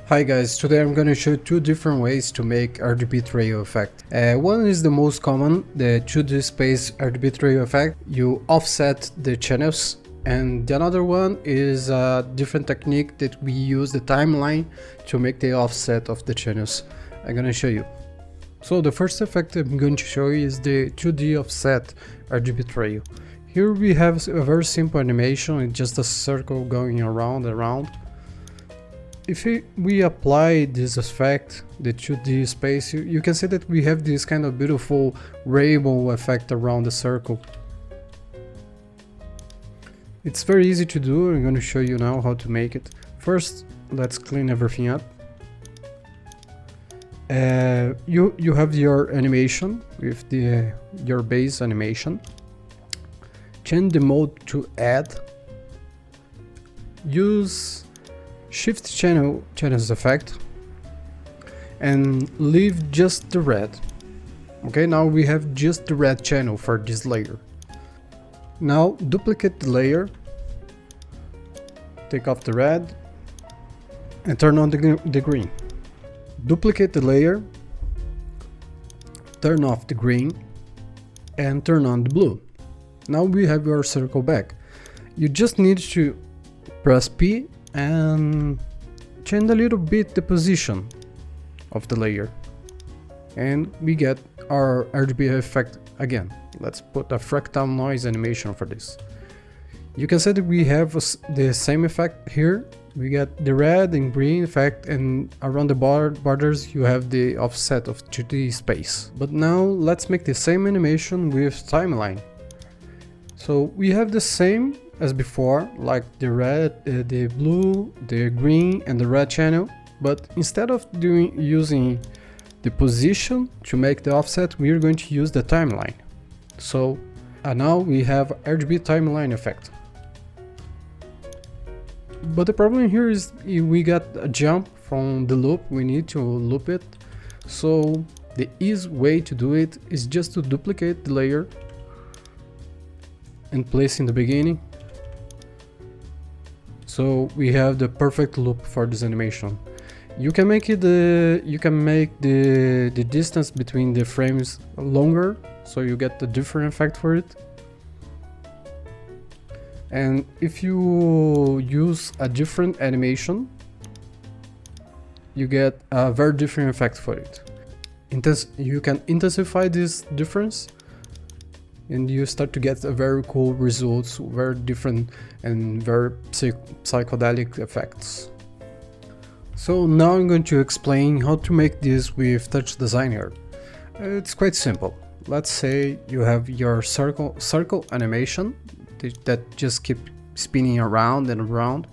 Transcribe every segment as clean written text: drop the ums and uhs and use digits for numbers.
Hi guys, today I'm going to show two different ways to make RGB trail effect. One is the most common, the 2D space RGB trail effect. You offset the channels, and the another one is a different technique that we use the timeline to make the offset of the channels. I'm going to show you. So the first effect I'm going to show you is the 2D offset RGB trail. Here we have a very simple animation, it's just a circle going around. If we apply this effect, the 2D space, you can see that we have this kind of beautiful rainbow effect around the circle. It's very easy to do. I'm going to show you now how to make it. First, let's clean everything up. You have your animation with your base animation. Change the mode to add. Use shift channels effect and leave just the red. Okay, now we have just the red channel for this layer. Now duplicate the layer, take off the red and turn on the green. Duplicate the layer, turn off the green and turn on the blue. Now we have your circle back. You just need to press P and change a little bit the position of the layer, and we get our RGB effect again. Let's put a fractal noise animation for this. You can see that we have the same effect here. We get the red and green effect, and around the borders you have the offset of 2D space. But now let's make the same animation with timeline. So we have the same as before, like the red, the blue, the green and the red channel, but instead of using the position to make the offset, we are going to use the timeline. So now we have RGB timeline effect. But the problem here is we got a jump from the loop, we need to loop it. So the easy way to do it is just to duplicate the layer and place in the beginning. So we have the perfect loop for this animation. You can make it the distance between the frames longer, so you get a different effect for it. And if you use a different animation, you get a very different effect for it. You can intensify this difference and you start to get a very cool results, very different and very psychedelic effects. So now I'm going to explain how to make this with Touchdesigner. It's quite simple. Let's say you have your circle animation that just keep spinning around and around.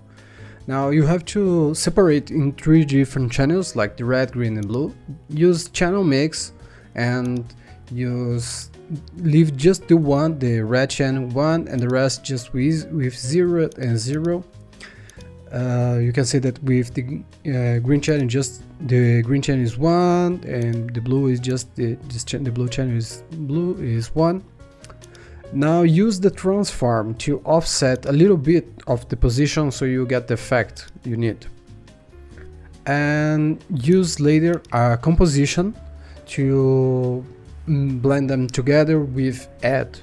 Now you have to separate in 3 different channels, like the red, green and blue. Use channel mix and leave just the red channel 1 and the rest just with 0 and 0. You can see that with the green channel, just the green channel is 1 and the blue is just the blue channel is 1. Now use the transform to offset a little bit of the position so you get the effect you need. And use later a composition to blend them together with add.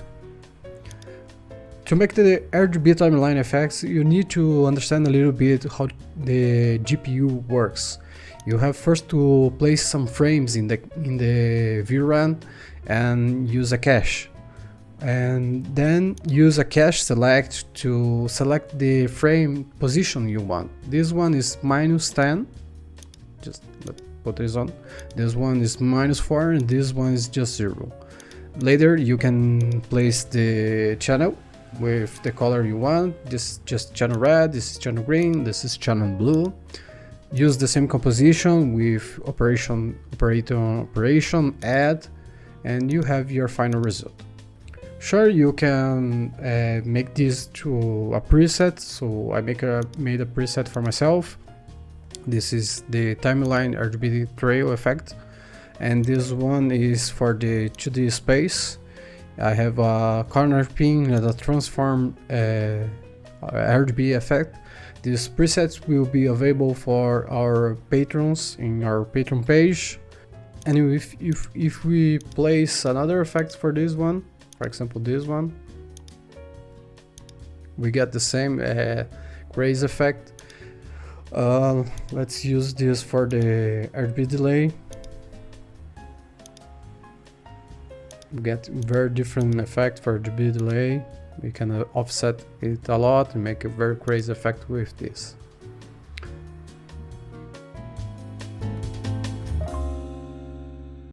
To make the RGB timeline effects, you need to understand a little bit how the GPU works. You have first to place some frames in the VRAM and use a cache, and then use a cache select to select the frame position you want. This one is -10. Just put this on. This one is -4 and this one is just 0. Later you can place the channel with the color you want. This is just channel red, this is channel green, this is channel blue. Use the same composition with operation, add, and you have your final result. Sure, you can make this to a preset, so I made a preset for myself. This is the timeline RGB trail effect, and this one is for the 2D space. I have a corner pin and a transform RGB effect These presets will be available for our patrons in our Patreon page. And if we place another effect for this one, for example this one, we get the same graze effect. Let's use this for the RGB delay. We get very different effect for RGB delay. We can offset it a lot and make a very crazy effect with this.